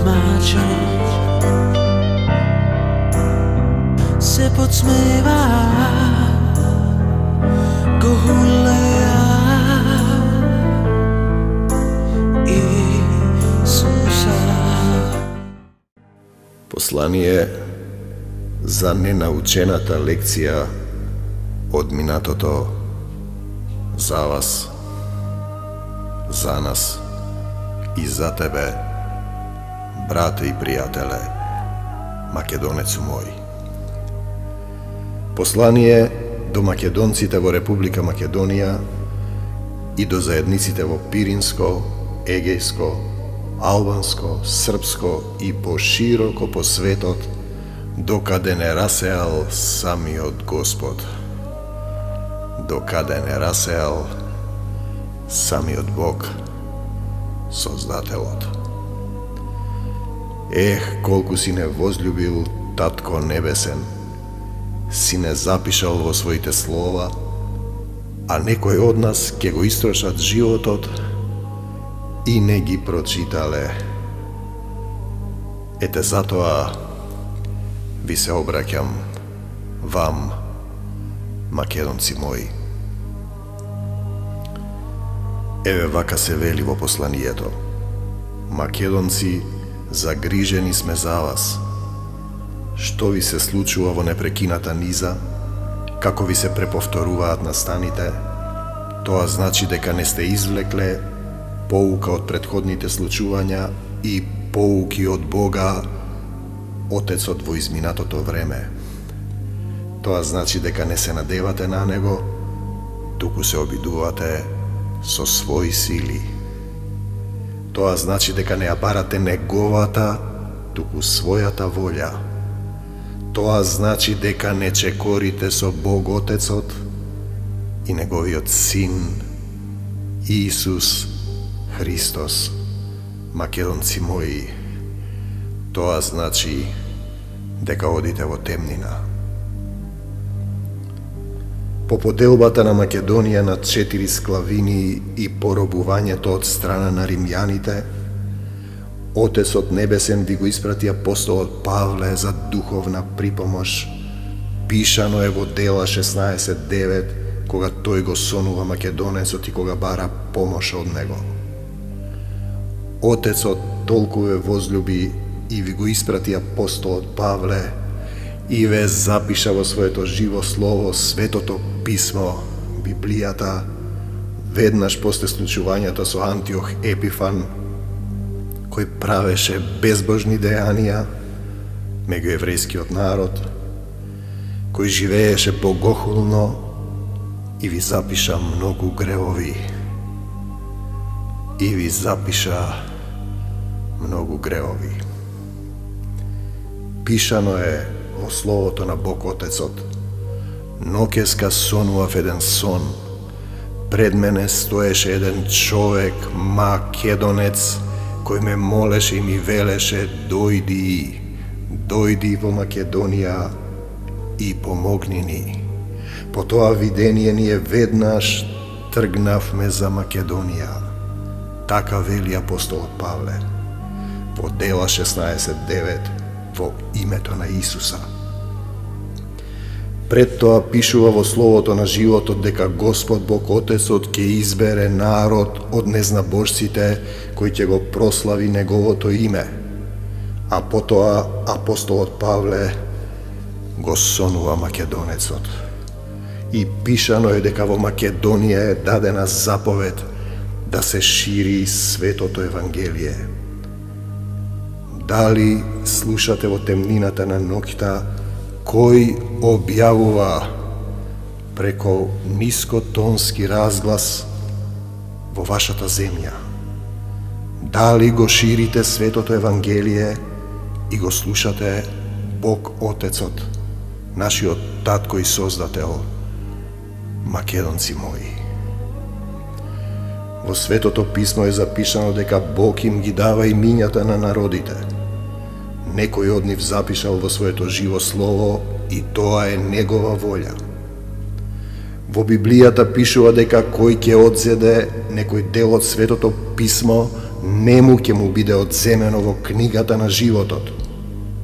rozmača, se podsmeva, go huleja Isusa. Послание за ненаучената лекција од минатото за вас, за нас и за тебе, брате и пријателе, македонецу мој. Послание до македонците во Република Македонија и до заедниците во Пиринско, Егејско, Албанско, Српско и пошироко по светот, докаде не расеал самиот Господ, докаде не расеал самиот Бог, Создателот. Колку си не возлюбил Татко Небесен, си не запишал во своите слова, а некој од нас ќе го истрошат животот и не ги прочитале. Ете затоа ви се обраќам вам, македонци мои. Еве вака се вели во посланието: македонци, загрижени сме за вас. Што ви се случува во непрекината низа, како ви се преповторуваат настаните, тоа значи дека не сте извлекле поука од претходните случувања и поуки од Бога, Отецот во изминатото време. Тоа значи дека не се надевате на Него, туку се обидувате со своји сили. Тоа значи дека не ја барате Неговата, туку својата волја. Тоа значи дека не чекорите со Бог Отецот и Неговиот Син, Исус Христос. Македонци мои, тоа значи дека одите во темнина. По поделбата на Македонија на 4 склавини и поробувањето од страна на римјаните, Отецот Небесен ви го испрати апостолот Павле за духовна припомош. Пишано е во Дела 16:9, кога тој го сонува македонецот и кога бара помош од него. Отецот толку ве возлюби и ви го испрати апостолот Павле и ве запиша во своето живо слово, Светото Писмо, Библијата, веднаш после случувањето со Антиох Епифан, кој правеше безбожни дејанија меѓу еврејскиот народ, кој живееше богохулно и ви запиша многу гревови. И ви запиша многу гревови. Пишано е во Словото на Бог Отецот: ноќеска сонував еден сон, пред мене стоеше еден човек, македонец, кој ме молеше и ми велеше: дојди во Македонија и помогни ни. По тоа видение ние веднаш тргнавме за Македонија. Така вели апостолот Павле во Дела 16:9 во името на Исуса. Пред тоа пишува во Словото на животот дека Господ Бог Отецот ќе избере народ од незнабожците кој ќе го прослави Неговото име. А потоа апостолот Павле го сонува македонецот. И пишано е дека во Македонија е дадена заповед да се шири светото Евангелие. Дали слушате во темнината на ноќта кој објавува преко нискотонски разглас во вашата земја? Дали го ширите светото Евангелие и го слушате Бог Отецот, нашиот Татко и Создател, македонци мои? Во Светото Писмо е запишано дека Бог им ги дава имињата на народите. Некој од нив запишал во своето живо слово и тоа е Негова волја. Во Библијата пишува дека кој ќе одзеде некој дел од Светото Писмо нему ќе му биде одземено во книгата на животот.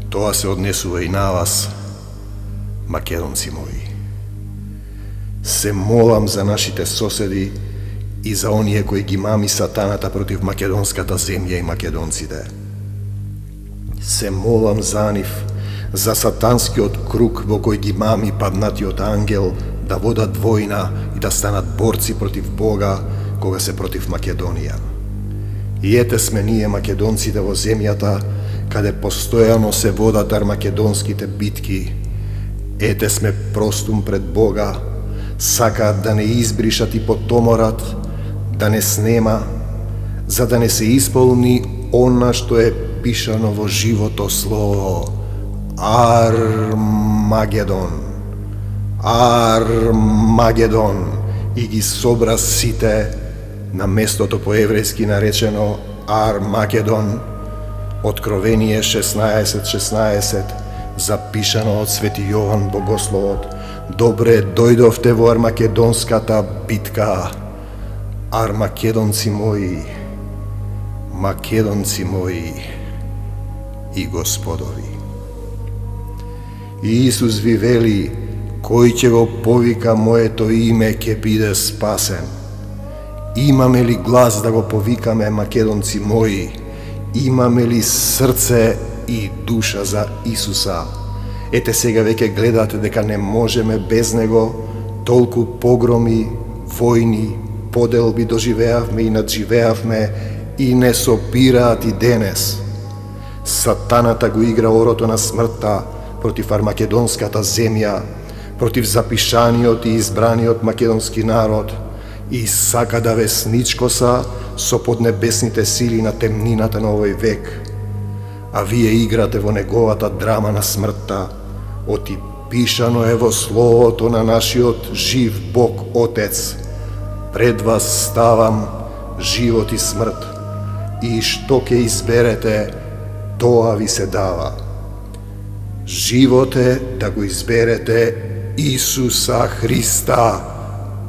Тоа се однесува и на вас, македонци мои. Се молам за нашите соседи и за оние кои ги мами сатаната против македонската земја и македонците. Се молам за нив, за сатанскиот круг во кој ги мами паднатиот ангел да водат војна и да станат борци против Бога кога се против Македонија. И ете сме ние македонците во земјата каде постојано се водат армакедонските битки. Ете сме простум пред Бога, сакаат да не избришат и потоморат, да не снема, за да не се исполни она што е пишано во живото слово. Армагедон, Армагедон, и ги собра сите на местото по еврејски наречено Армагедон. Откровение 16:16, запишано од Свети Јован Богословот. Добре дојдовте во армакедонската битка. Армакедонци мои, македонци мои и господови. И Исус ви вели, кој ќе го повика моето име ќе биде спасен. Имаме ли глас да го повикаме, македонци мои? Имаме ли срце и душа за Исуса? Ете сега веќе гледате дека не можеме без Него. Толку погроми, војни, поделби доживеавме и надживеавме и не сопираат и денес. Сатаната го игра орото на смртта против армакедонската земја, против запишаниот и избраниот македонски народ и сака да ве сничкоса со поднебесните сили на темнината на овој век. А вие играте во неговата драма на смртта. Оти пишано е во словото на нашиот жив Бог Отец. Пред вас ставам живот и смрт, и што ќе изберете, тоа ви се дава. Живот е да го изберете Исуса Христа.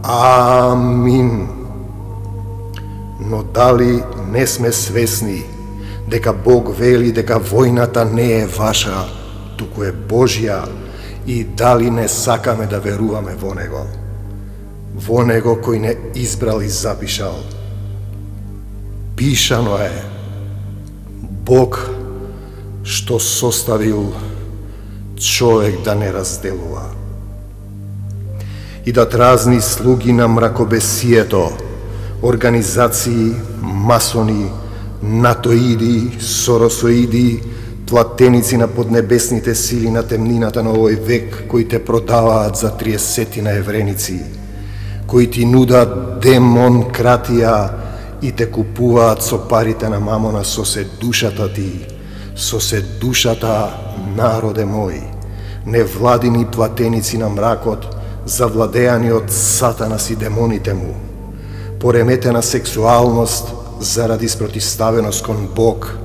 Амин. Но дали не сме свесни дека Бог вели дека војната не е ваша, туку е Божја, и дали не сакаме да веруваме во Него? Во Него кој не избрал и запишал. Пишано е, Бог што составил човек да не разделува и да дразни слуги на мракобесието, организации, масони, натоиди, соросоиди, платеници на поднебесните сили на темнината на овој век, кои те продаваат за 30 на евреници, кои ти нудат демонкратија и те купуваат со парите на мамона, со се душата ти, со се душата, народе мој, невладини платеници на мракот, завладеани од Сатанас и демоните му, пореметена сексуалност заради спротивставеност кон Бог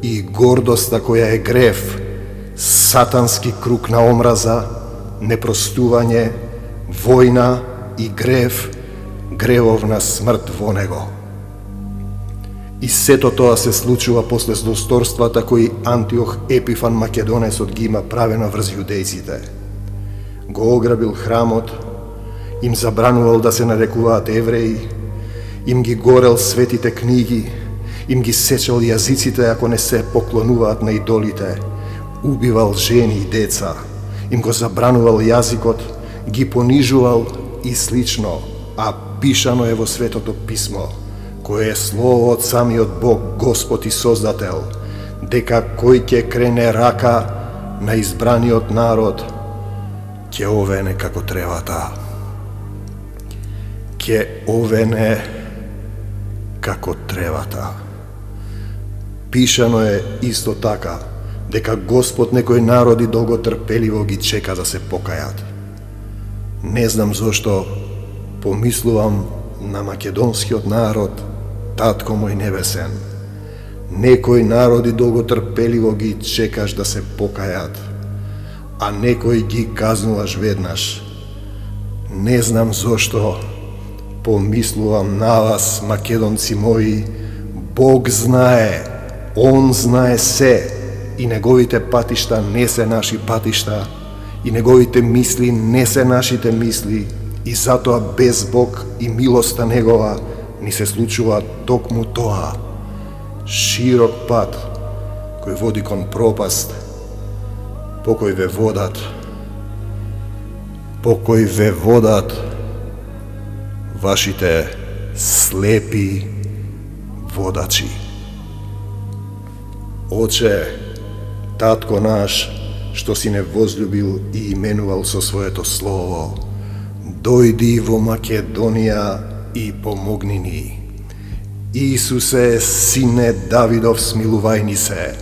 и гордоста која е грев, сатански круг на омраза, непростување, војна и грев, гревовна смрт во него. И сето тоа се случува после злосторствата кои Антиох Епифан Македонецот ги има правено врз јудејците. Го ограбил храмот, им забранувал да се нарекуваат евреи, им ги горел светите книги, им ги сечал јазиците ако не се поклонуваат на идолите, убивал жени и деца, им го забранувал јазикот, ги понижувал и слично, а пишано е во Светото Писмо, кое е слово од самиот Бог, Господ и Создател, дека кој ќе крене рака на избраниот народ, ќе овене како тревата. Ќе овене како тревата. Пишано е исто така, дека Господ некои народи долготрпеливо ги чека да се покајат. Не знам зошто помислувам на македонскиот народ, Татко мој небесен. Некои народи долготрпеливо ги чекаш да се покајат, а некои ги казнуваш веднаш. Не знам зошто помислувам на вас, македонци мои, Бог знае, Он знае се, и Неговите патишта не се наши патишта, и Неговите мисли не се нашите мисли, и затоа без Бог и милоста Негова ни се случува токму тоа. Широк пат кој води кон пропаст, по кој ве водат вашите слепи водачи. Оче, Татко наш, што си не возлюбил и именувал со своето слово, дојди во Македонија и помогни ни. Исусе, Сине Давидов, смилувај ни се.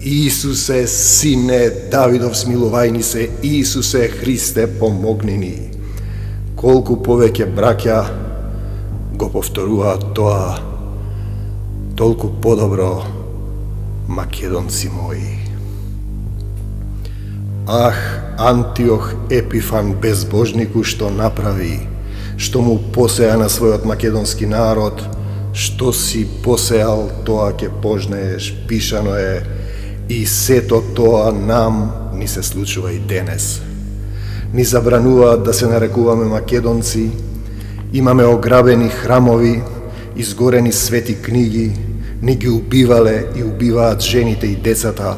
Исусе, Сине Давидов, смилувај ни се. Исусе Христе, помогни ни. Колку повеќе браќа го повторуваат тоа, толку подобро, македонци мои. Ах, Антиох Епифан безбожнику што направи, што му посеа на својот македонски народ, што си посеал, тоа ќе пожнееш, пишано е, и сето тоа нам ни се случува и денес. Ни забрануваат да се нарекуваме македонци, имаме ограбени храмови, изгорени свети книги, ни ги убивале и убиваат жените и децата.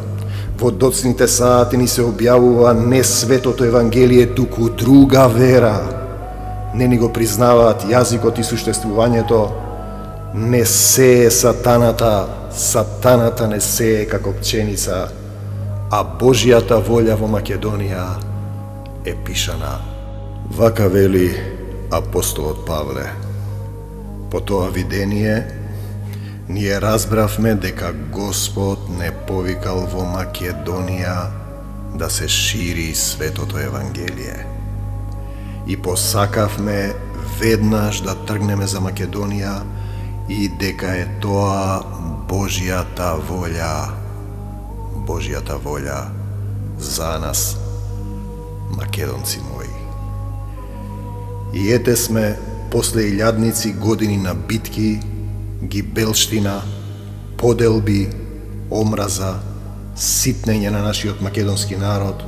Во доцните саати ни се објавува не светото Евангелие, туку друга вера. Не ни го признаваат јазикот и суштествувањето. Не сее сатаната, сатаната не сее како пченица, а Божјата волја во Македонија е пишана. Вака вели апостолот Павле. По тоа видение ние разбравме дека Господ не повикал во Македонија да се шири светото Евангелие. И посакавме веднаш да тргнеме за Македонија и дека е тоа Божјата волја за нас, македонци мои. И ете сме после илјадници години на битки, гибелштина, поделби, омраза, ситнење на нашиот македонски народ,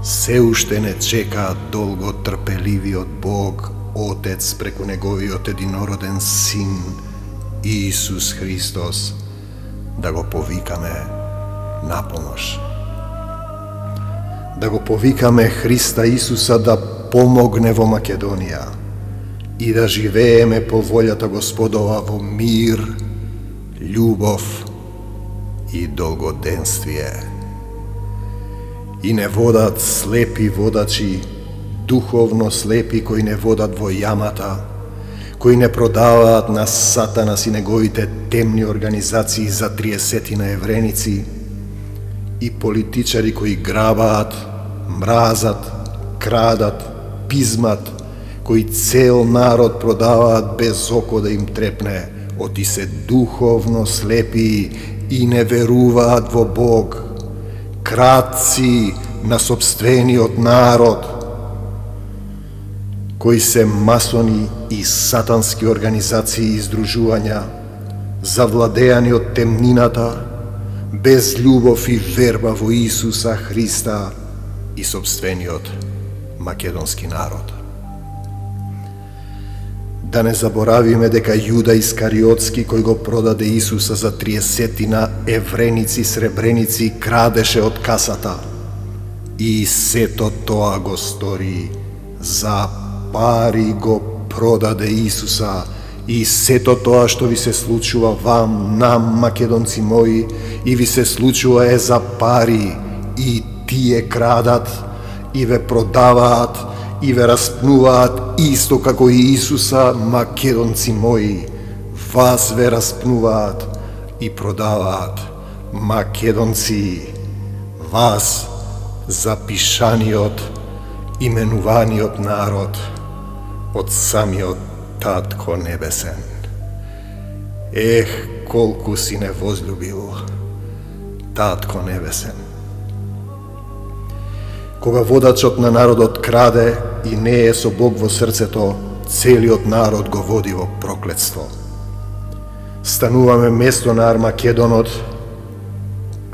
се уште не чека долго трпеливиот Бог, Отец, преку Неговиот единороден Син, Исус Христос, да го повикаме на помош. Да го повикаме Христа Исуса да помогне во Македонија и да живееме по волјата Господова во мир, љубов и долгоденствие. И не водат слепи водачи, духовно слепи кои не водат во јамата, кои не продаваат на Сатанас и неговите темни организации за 30 евреници, и политичари кои грабаат, мразат, крадат, пизмат, кои цел народ продаваат без око да им трепне, оти се духовно слепи и не веруваат во Бог, кратци на собствениот народ, кои се масони и сатански организации и издружувања, завладеани од темнината, без љубов и верба во Исуса Христа и собствениот македонски народ. Да не заборавиме дека Јуда Искариотски, кој го продаде Исуса за 30 евреници сребреници, крадеше од касата. И сето тоа го стори, за пари го продаде Исуса. И сето тоа што ви се случува вам, нам, македонци мои, и ви се случува е за пари. И тие крадат, и ве продаваат, и ве распнуваат исто како и Исуса, македонци мои. Вас ве распнуваат и продаваат, македонци. Вас, запишаниот, именуваниот народ од самиот Татко Небесен. Ех, колку си не возлюбил Татко Небесен. Кога водачот на народот краде и не е со Бог во срцето, целиот народ го води во проклетство. стануваме место на Армагедонот,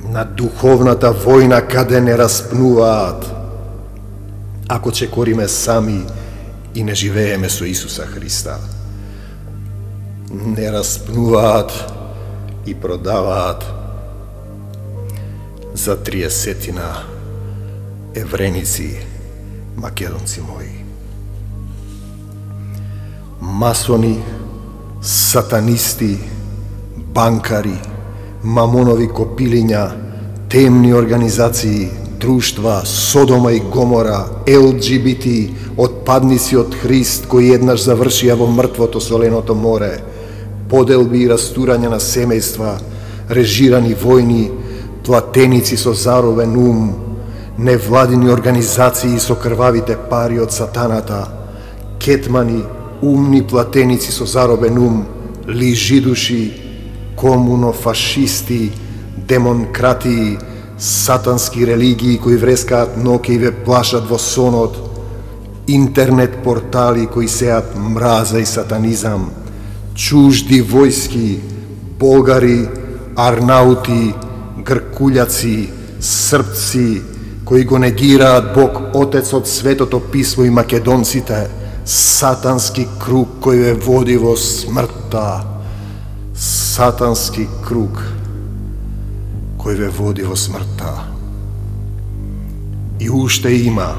на духовната војна каде не распнуваат, ако чекориме сами и не живееме со Исуса Христа. Не распнуваат и продаваат за 30 евреници, македонци мои. Масони, сатанисти, банкари, мамонови копилиња, темни организации, друштва, Содома и Гомора, ЛГБТ, отпадници од Христ кои еднаш завршија во мртвото соленото море, поделби и растурање на семејства, режирани војни, платеници со заровен ум, невладини организации со крвавите пари од сатаната, кетмани, умни платеници со заробен ум, лижидуши, комунофашисти, демонкратии, сатански религии кои врескаат ноќе и ве плашат во сонот, интернет портали кои сеат мраза и сатанизам, чужди војски, болгари, арнаути, гркуљаци, српци, кои го негираат Бог Отецот, Светото Писмо и македонците, сатански круг кој ве води во смртта, сатански круг кој ве води во смртта. И уште има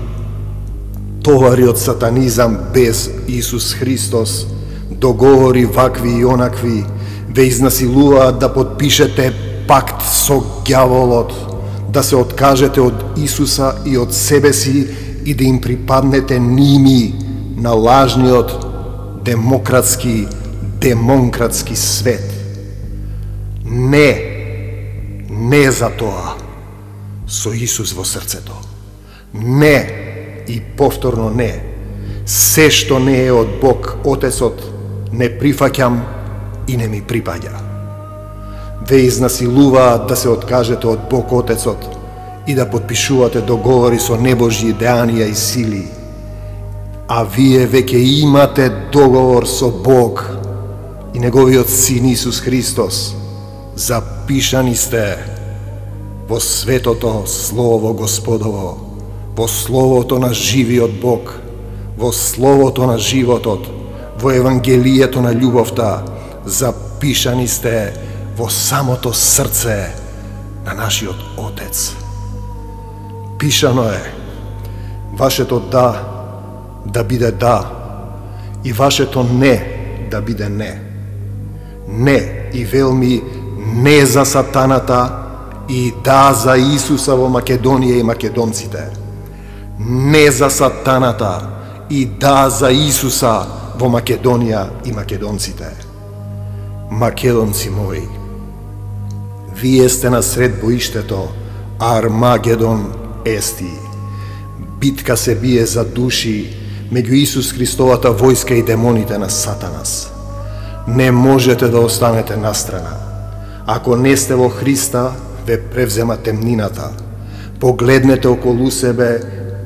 товари од сатанизам без Исус Христос, договори вакви и онакви, ве изнасилуваат да подпишете пакт со ѓаволот, да се откажете од Исуса и од себе си и да им припаднете ними на лажниот демократски, демонкратски свет. Не за тоа, со Исус во срцето. Не и повторно не. Се што не е од Бог Отецот не прифаќам и не ми припаѓа. Ве изнасилуваат да се откажете од Бог Отецот и да подпишувате договори со небожји деанија и сили. А вие веќе имате договор со Бог и Неговиот Син Исус Христос. Запишани сте во светото Слово Господово, во Словото на живиот Бог, во Словото на животот, во Евангелието на љубовта. Запишани сте во самото срце на нашиот Отец. Пишано е вашето да биде да и вашето не да биде не. Не и велми не за сатаната и да за Исуса во Македонија и македонците. Не за сатаната и да за Исуса во Македонија и македонците. Македонци мои, вие сте насред боиштето, Армагедон ести. Битка се бие за души меѓу Исус Христовата војска и демоните на Сатанас. Не можете да останете настрана. Ако не сте во Христа, ве превзема темнината. Погледнете околу себе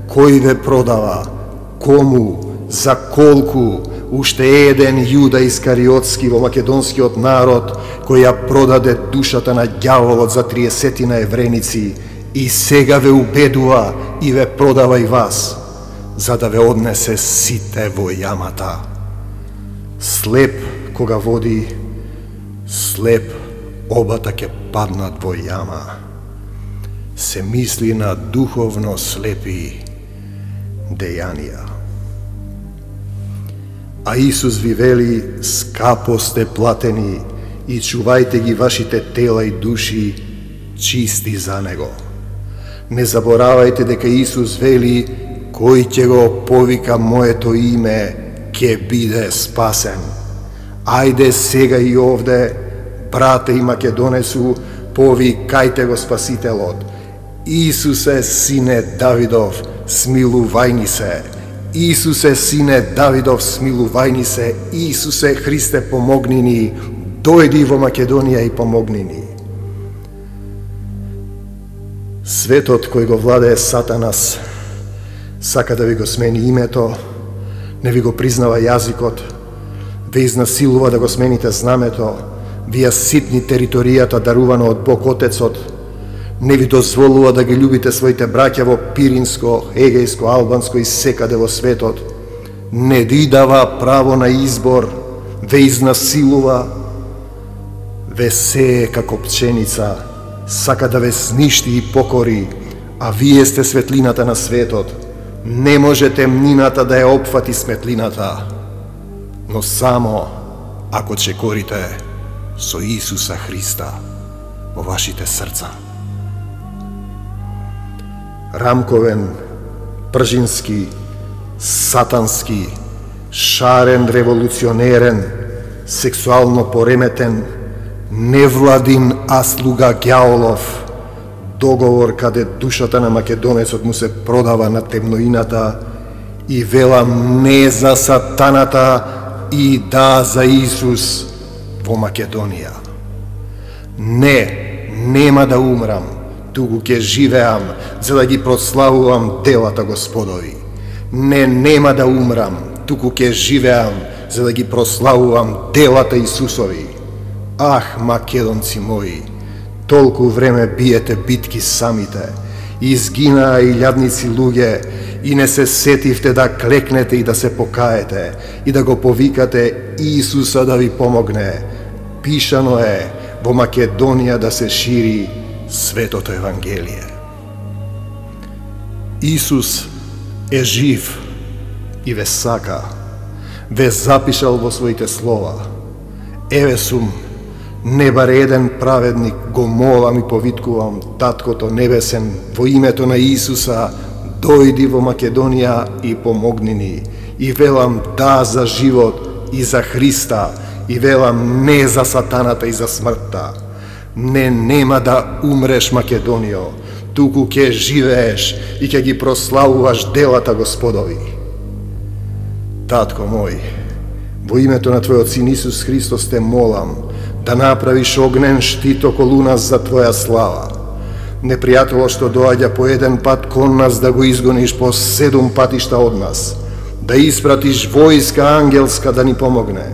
кој ве продава, кому, за колку. Уште еден Јуда Искариотски во македонскиот народ кој ја продаде душата на ѓаволот за 30 евреници и сега ве убедува и ве продава и вас, за да ве однесе сите во јамата. Слеп кога води, слеп обата ќе паднат во јама. Се мисли на духовно слепи дејанија. А Исус ви вели, скапо сте платени и чувајте ги вашите тела и души чисти за Него. Не заборавајте дека Исус вели, кој ќе го повика моето име, ќе биде спасен. Ајде сега и овде, брате и македонецу, повикајте го Спасителот. Исусе, сине Давидов, смилувајни се. Исусе, сине Давидов, смилувајни се. Исусе Христе, помогни ни. Дојди во Македонија и помогни ни. Светот кој го владее Сатанас сака да ви го смени името, не ви го признава јазикот, ве изнасилува да го смените знамето, Вие ситни територијата дарувана од Бог Отецот, не ви дозволува да ги љубите своите браќа во Пиринско, Егејско, Албанско и секаде во светот. Не ви дава право на избор, ве изнасилува, ве сее како пченица, сака да ве сништи и покори, а вие сте светлината на светот. Не може темнината да ја опфати светлината, но само ако чекорите со Исуса Христа во вашите срца. Рамковен, пржински, сатански, шарен, револуционерен, сексуално пореметен, невладин, а слуга ѓаолов, договор каде душата на македонецот му се продава на темноината и велам не за сатаната и да за Исус во Македонија. Не, нема да умрам, туку ќе живеам за да ги прославувам делата Господови. Не, нема да умрам, туку ќе живеам за да ги прославувам делата Исусови. Ах, македонци мои, толку време биете битки самите, изгинаа илјадници луѓе и не се сетивте да клекнете и да се покаете и да го повикате Исуса да ви помогне. Пишано е во Македонија да се шири светото Евангелие. Исус е жив и ве сака, ве запишал во своите слова. Еве сум, не баре еден праведник, го молам и повиткувам Таткото Небесен во името на Исуса, дојди во Македонија и помогни ни. И велам да за живот и за Христа, и велам не за сатаната и за смртта. Не, нема да умреш, Македонијо, туку ќе живееш и ќе ги прославуваш делата Господови. Татко мој, во името на Твојот Син Исус Христос те молам да направиш огнен штит околу нас за Твоја слава. Непријателот што доаѓа по еден пат кон нас да го изгониш по 7 патишта од нас, да испратиш војска ангелска да ни помогне,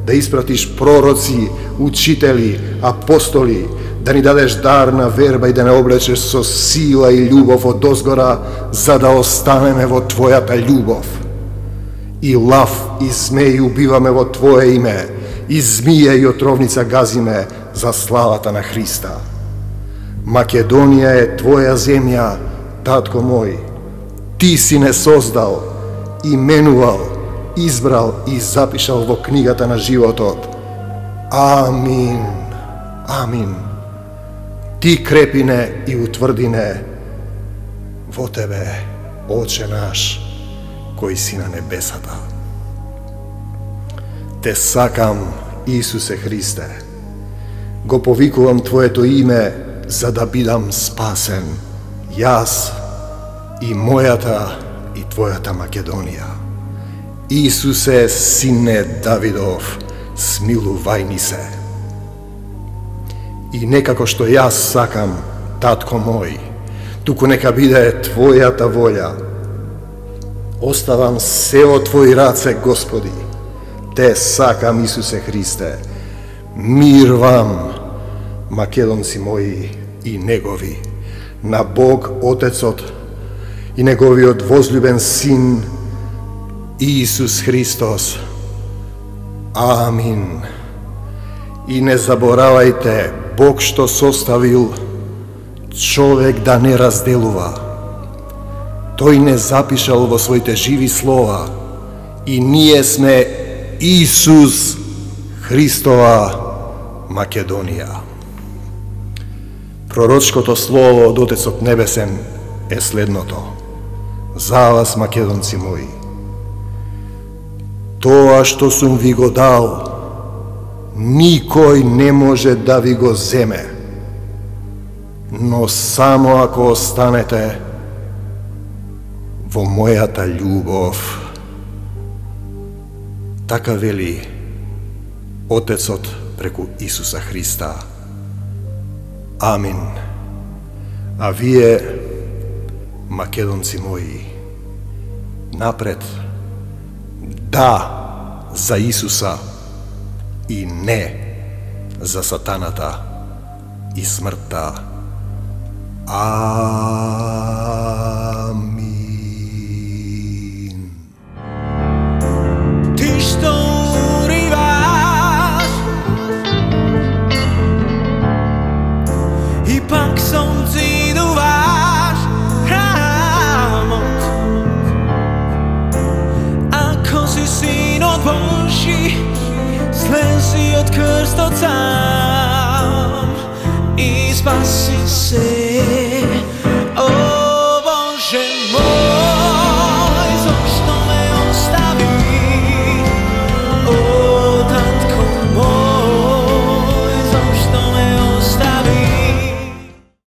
да испратиш пророци, учители, апостоли, да ни дадеш дар на верба и да не облечеш со сила и љубов од озгора, за да останеме во Твојата љубов. И лав и змеј убиваме во Твое име, и змија и отровница газиме за славата на Христа. Македонија е Твоја земја, Татко мој. Ти си не создал, именувал, избрал и запишал во книгата на животот. Амин. Амин. Ти крепине и утврдине во Тебе, Отче наш, кој си на небесата. Те сакам, Исусе Христе. Го повикувам Твоето име за да бидам спасен, јас и мојата и Твојата Македонија. Исусе, Сине Давидов, смилувај ни се. И некако што јас сакам, Татко мој, туку нека биде Твојата волја. Оставам се во Твои раце, Господи. Те сакам, Исусе Христе. Мир вам, македонци мои и негови, на Бог Отецот и неговиот возлюбен Син Исус Христос. Амин. И не заборавајте, Бог што составил човек да не разделува. Тој не запишал во своите живи слова и ние сме Исус Христова Македонија. Пророчкото слово од Отецот Небесен е следното. За вас, македонци мои, тоа што сум ви го дал, никој не може да ви го земе, но само ако останете во мојата љубов. Така вели Отецот преку Исуса Христа. Амин. А вие, македонци мои, напред, да за Исуса и не за сатаната и смртта. А